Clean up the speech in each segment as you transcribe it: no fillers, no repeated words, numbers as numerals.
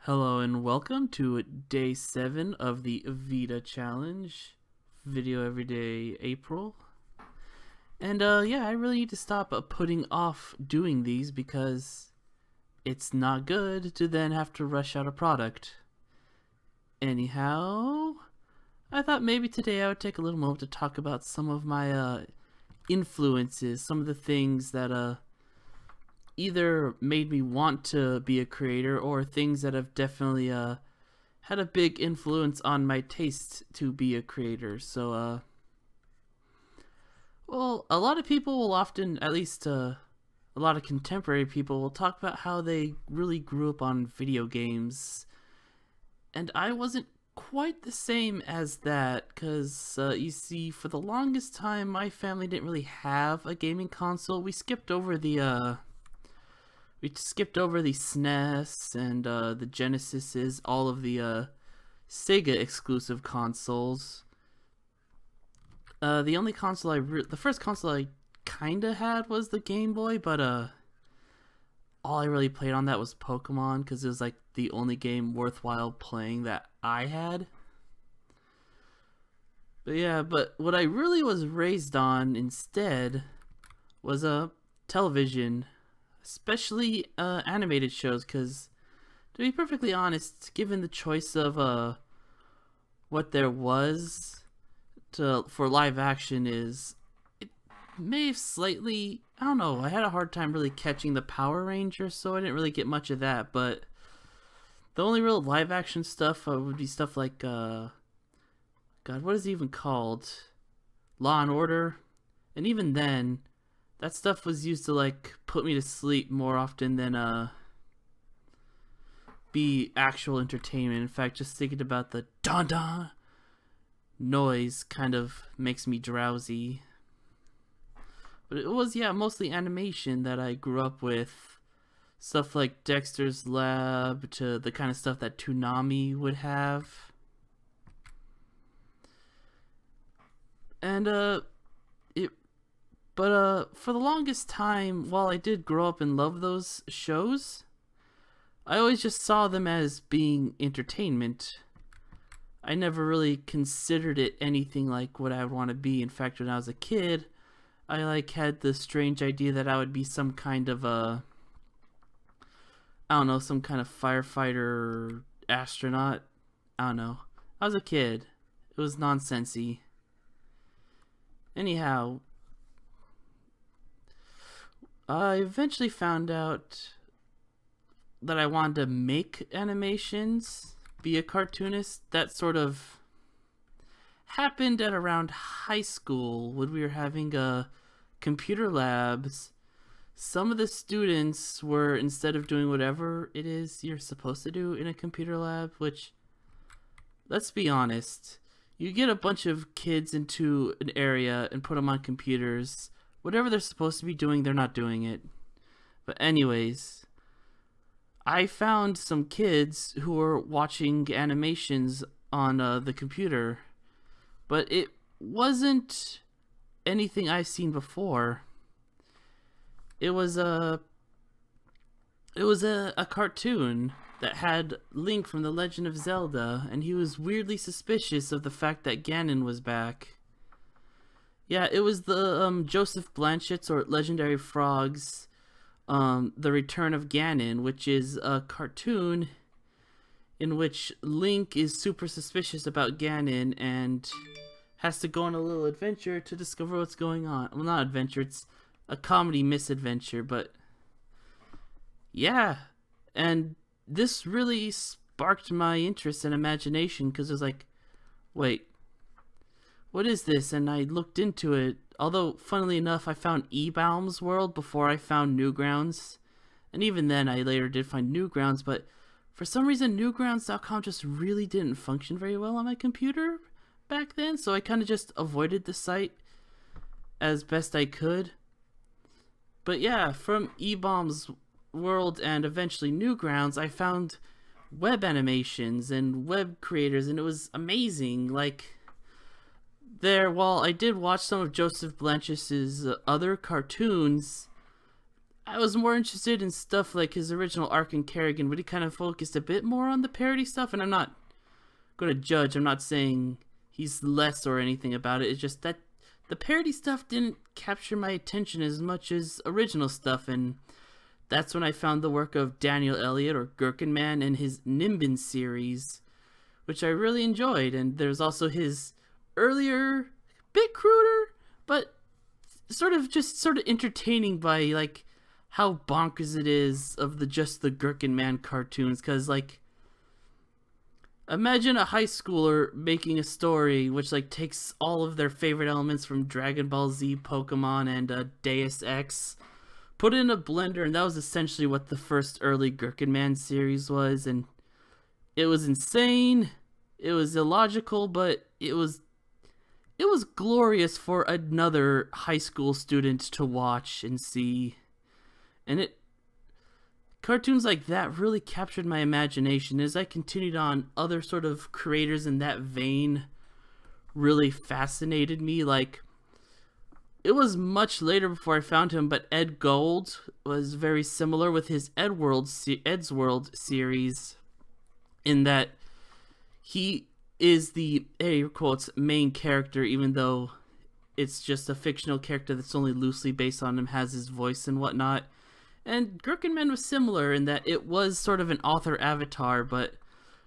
Hello and welcome to day 7 of the Vita Challenge, video every day April. And yeah, I really need to stop putting off doing these because it's not good to then have to rush out a product. Anyhow, I thought maybe today I would take a little moment to talk about some of my influences, some of the things that either made me want to be a creator or things that have definitely had a big influence on my taste to be a creator. So well, a lot of people will often, at least a lot of contemporary people will talk about how they really grew up on video games, and I wasn't quite the same as that because you see, for the longest time my family didn't really have a gaming console. We skipped over the SNES and the Genesises, all of the Sega exclusive consoles. The first console I kinda had was the Game Boy, but all I really played on that was Pokemon because it was like the only game worthwhile playing that I had. But what I really was raised on instead was a television, especially animated shows, because to be perfectly honest, given the choice of what there was for live action, is it may have slightly, I don't know, I had a hard time really catching the Power Rangers, so I didn't really get much of that. But the only real live action stuff would be stuff like God, what is it even called, Law and Order. And even then, that stuff was used to like put me to sleep more often than be actual entertainment. In fact, just thinking about the dun dun noise kind of makes me drowsy. But it was, yeah, mostly animation that I grew up with. Stuff like Dexter's Lab to the kind of stuff that Toonami would have. And for the longest time, while I did grow up and love those shows, I always just saw them as being entertainment. I never really considered it anything like what I would want to be. In fact, when I was a kid, I like had the strange idea that I would be some kind of I don't know, some kind of firefighter, astronaut. I don't know. I was a kid. It was nonsensey. Anyhow, I eventually found out that I wanted to make animations, be a cartoonist. That sort of happened at around high school when we were having computer labs. Some of the students were, instead of doing whatever it is you're supposed to do in a computer lab, which, let's be honest, you get a bunch of kids into an area and put them on computers. Whatever they're supposed to be doing, they're not doing it. But anyways, I found some kids who were watching animations on the computer, but it wasn't anything I've seen before. It was a cartoon that had Link from The Legend of Zelda, and he was weirdly suspicious of the fact that Ganon was back. Yeah, it was the Joseph Blanchet's, or Legendary Frogs, The Return of Ganon, which is a cartoon in which Link is super suspicious about Ganon and has to go on a little adventure to discover what's going on. Well, not adventure, it's a comedy misadventure, but yeah. And this really sparked my interest and imagination because it was like, wait, what is this? And I looked into it. Although, funnily enough, I found Ebaum's World before I found Newgrounds. And even then, I later did find Newgrounds, but for some reason, Newgrounds.com just really didn't function very well on my computer back then, so I kind of just avoided the site as best I could. But yeah, from Ebaum's World and eventually Newgrounds, I found web animations and web creators, and it was amazing. Like, while I did watch some of Joseph Blanchet's other cartoons, I was more interested in stuff like his original arc in Kerrigan, but he kind of focused a bit more on the parody stuff. And I'm not going to judge. I'm not saying he's less or anything about it. It's just that the parody stuff didn't capture my attention as much as original stuff. And that's when I found the work of Daniel Elliott, or Gherkin Man, and his Nimbin series, which I really enjoyed. And there's also his earlier, bit cruder, but sort of entertaining by like how bonkers it is of the Gherkin Man cartoons. Because like, imagine a high schooler making a story which like takes all of their favorite elements from Dragon Ball Z, Pokemon, and Deus Ex, put it in a blender, and that was essentially what the first early Gherkin Man series was. And it was insane, it was illogical, but it was glorious for another high school student to watch and see. And cartoons like that really captured my imagination. As I continued on, other sort of creators in that vein really fascinated me. Like, it was much later before I found him, but Ed Gold was very similar with his Ed's World series, in that he is the, air quotes, main character, even though it's just a fictional character that's only loosely based on him, has his voice and whatnot. And Gherkin Man was similar in that it was sort of an author avatar, but,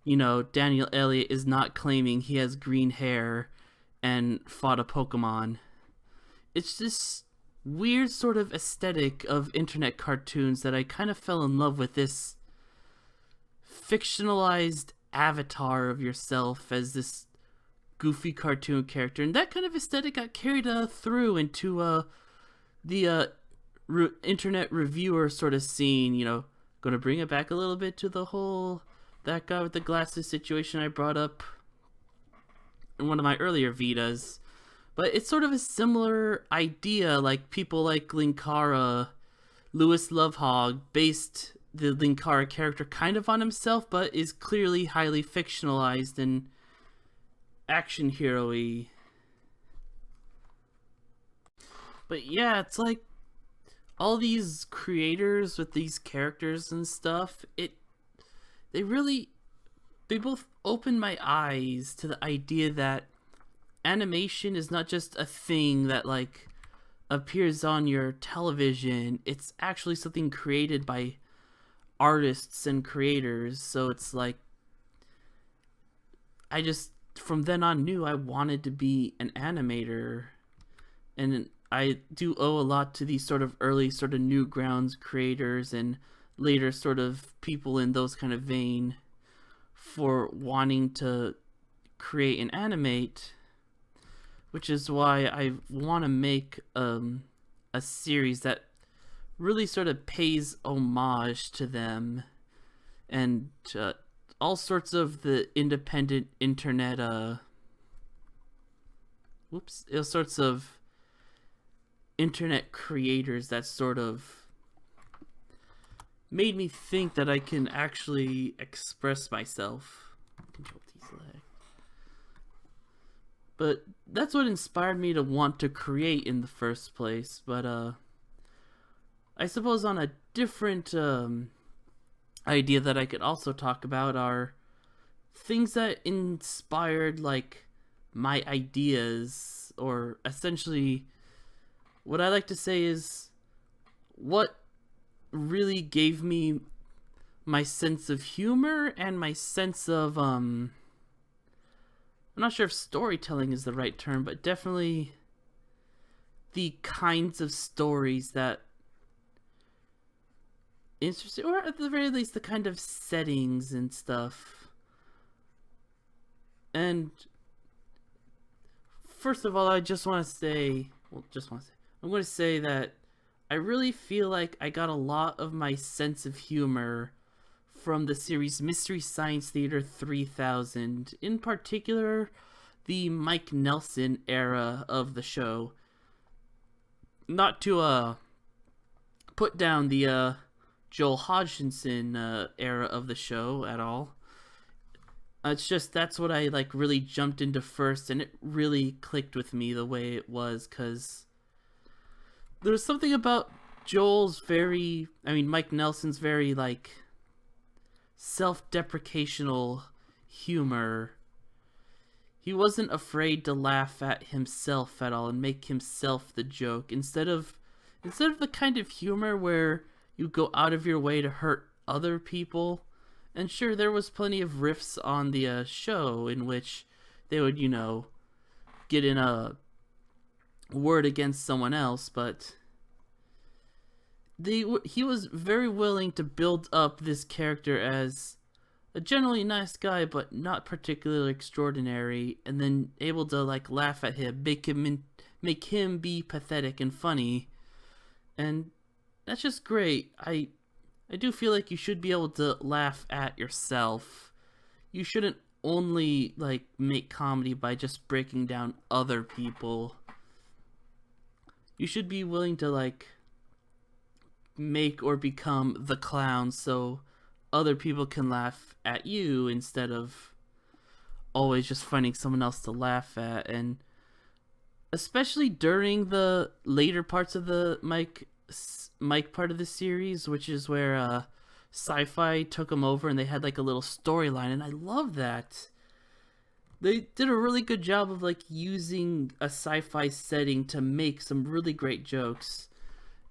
you know, Daniel Elliott is not claiming he has green hair and fought a Pokemon. It's this weird sort of aesthetic of internet cartoons that I kind of fell in love with, this fictionalized avatar of yourself as this goofy cartoon character. And that kind of aesthetic got carried through into the internet reviewer sort of scene. You know, gonna bring it back a little bit to the whole that guy with the glasses situation I brought up in one of my earlier Vitas. But it's sort of a similar idea, like people like Linkara, Lewis Lovehog based the Linkara character kind of on himself, but is clearly highly fictionalized and action hero-y. But yeah, it's like all these creators with these characters and stuff, they both opened my eyes to the idea that animation is not just a thing that like appears on your television. It's actually something created by artists and creators. So it's like, I just from then on knew I wanted to be an animator. And I do owe a lot to these sort of early sort of Newgrounds creators and later sort of people in those kind of vein for wanting to create and animate, which is why I want to make a series that really sort of pays homage to them and all sorts of the independent internet sorts of internet creators that sort of made me think that I can actually express myself. Control T select. But that's what inspired me to want to create in the first place. But I suppose on a different idea that I could also talk about are things that inspired like my ideas, or essentially what I like to say is what really gave me my sense of humor and my sense of I'm not sure if storytelling is the right term, but definitely the kinds of stories that interesting, or at the very least the kind of settings and stuff. And first of all, I'm going to say that I really feel like I got a lot of my sense of humor from the series Mystery Science Theater 3000, in particular the Mike Nelson era of the show. Not to put down the Joel Hodgkinson era of the show at all. It's just that's what I like really jumped into first, and it really clicked with me the way it was, because there's something about Mike Nelson's very like self-deprecational humor. He wasn't afraid to laugh at himself at all and make himself the joke instead of the kind of humor where you go out of your way to hurt other people. And sure, there was plenty of riffs on the show in which they would, get in a word against someone else, but he was very willing to build up this character as a generally nice guy, but not particularly extraordinary, and then able to like laugh at him, make him be pathetic and funny, and that's just great. I do feel like you should be able to laugh at yourself. You shouldn't only like make comedy by just breaking down other people. You should be willing to like make or become the clown so other people can laugh at you instead of always just finding someone else to laugh at. And especially during the later parts of the Mike part of the series, which is where Sci-Fi took him over and they had like a little storyline, and I love that. They did a really good job of like using a sci-fi setting to make some really great jokes.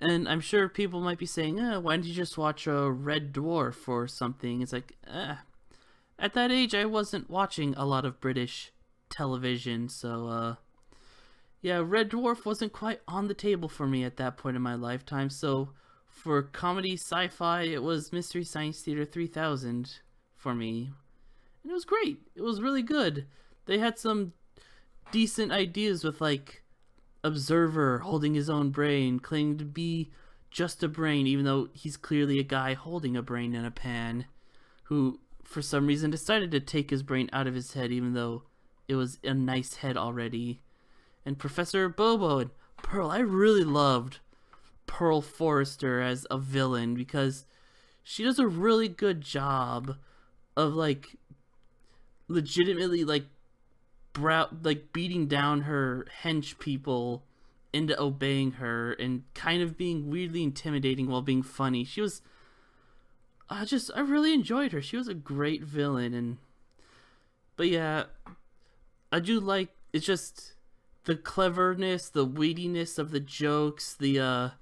And I'm sure people might be saying, why didn't you just watch a Red Dwarf or something? It's like, at that age I wasn't watching a lot of British television, so yeah, Red Dwarf wasn't quite on the table for me at that point in my lifetime. So for comedy sci-fi, it was Mystery Science Theater 3000 for me. And it was great. It was really good. They had some decent ideas with like Observer holding his own brain, claiming to be just a brain, even though he's clearly a guy holding a brain in a pan, who for some reason decided to take his brain out of his head, even though it was a nice head already. And Professor Bobo and Pearl. I really loved Pearl Forrester as a villain because she does a really good job of like legitimately like beating down her hench people into obeying her and kind of being weirdly intimidating while being funny. She was I really enjoyed her. She was a great villain. But yeah, I do like, it's just the cleverness, the weightiness of the jokes, the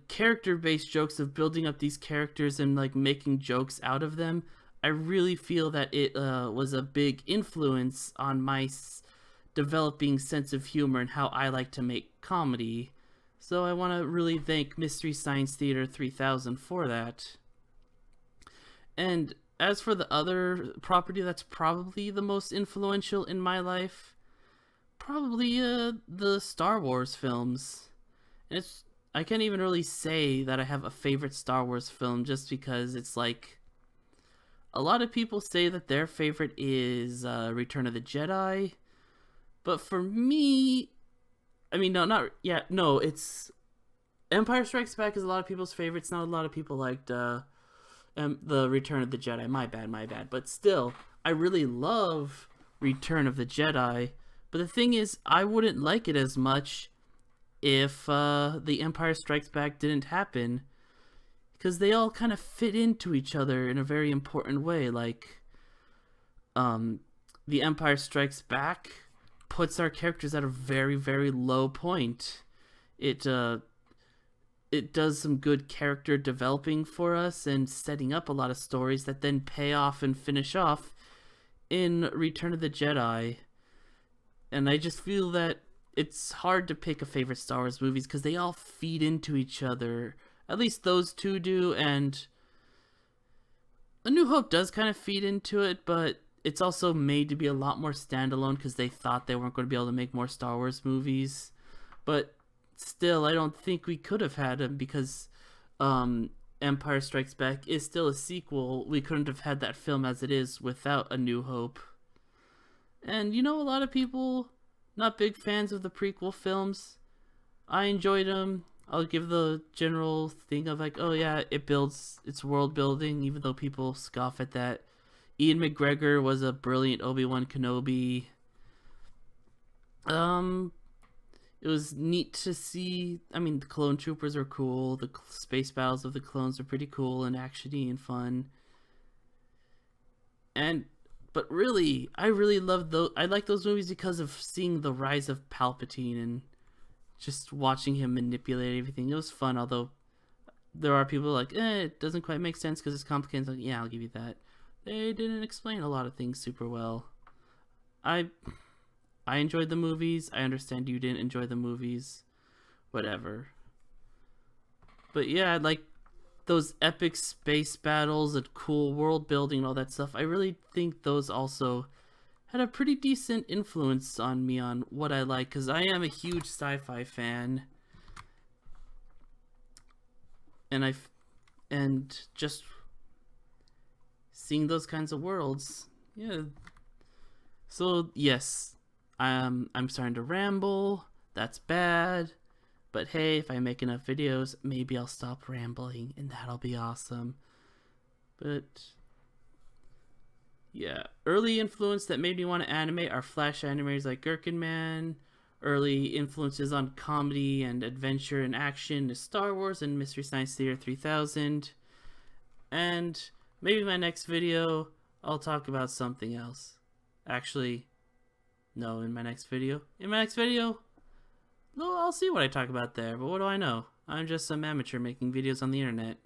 character-based jokes of building up these characters and like making jokes out of them. I really feel that it was a big influence on my developing sense of humor and how I like to make comedy. So I want to really thank Mystery Science Theater 3000 for that. And as for the other property that's probably the most influential in my life, probably the Star Wars films. And I can't even really say that I have a favorite Star Wars film just because it's like a lot of people say that their favorite is Return of the Jedi, but for me, it's Empire Strikes Back is a lot of people's favorites. Not a lot of people liked the Return of the Jedi. My bad. But still, I really love Return of the Jedi. But the thing is, I wouldn't like it as much if the Empire Strikes Back didn't happen, because they all kind of fit into each other in a very important way. Like, the Empire Strikes Back puts our characters at a very, very low point. It does some good character developing for us and setting up a lot of stories that then pay off and finish off in Return of the Jedi. And I just feel that it's hard to pick a favorite Star Wars movies because they all feed into each other. At least those two do, and A New Hope does kind of feed into it, but it's also made to be a lot more standalone because they thought they weren't going to be able to make more Star Wars movies. But still, I don't think we could have had them because Empire Strikes Back is still a sequel. We couldn't have had that film as it is without A New Hope. And a lot of people not big fans of the prequel films. I enjoyed them. I'll give the general thing of like, oh yeah, it's world building, even though people scoff at that. Ian McGregor was a brilliant Obi-Wan Kenobi. it was neat to see. I mean, the clone troopers are cool. The space battles of the clones are pretty cool and actiony and fun. And but really, I really love those. I like those movies because of seeing the rise of Palpatine and just watching him manipulate everything. It was fun, although there are people like, it doesn't quite make sense because it's complicated. Like, yeah, I'll give you that. They didn't explain a lot of things super well. I enjoyed the movies. I understand you didn't enjoy the movies. Whatever. But yeah, like those epic space battles and cool world building and all that stuff. I really think those also had a pretty decent influence on me on what I like, because I am a huge sci-fi fan. And just seeing those kinds of worlds, yeah. So yes, I'm starting to ramble. That's bad. But hey, if I make enough videos, maybe I'll stop rambling, and that'll be awesome. But yeah, early influence that made me want to animate are Flash animators like Gherkin Early influences on comedy and adventure and action is Star Wars and Mystery Science Theater 3000. And maybe my next video, I'll talk about something else. Actually, no, in my next video, well, I'll see what I talk about there, but what do I know? I'm just some amateur making videos on the internet.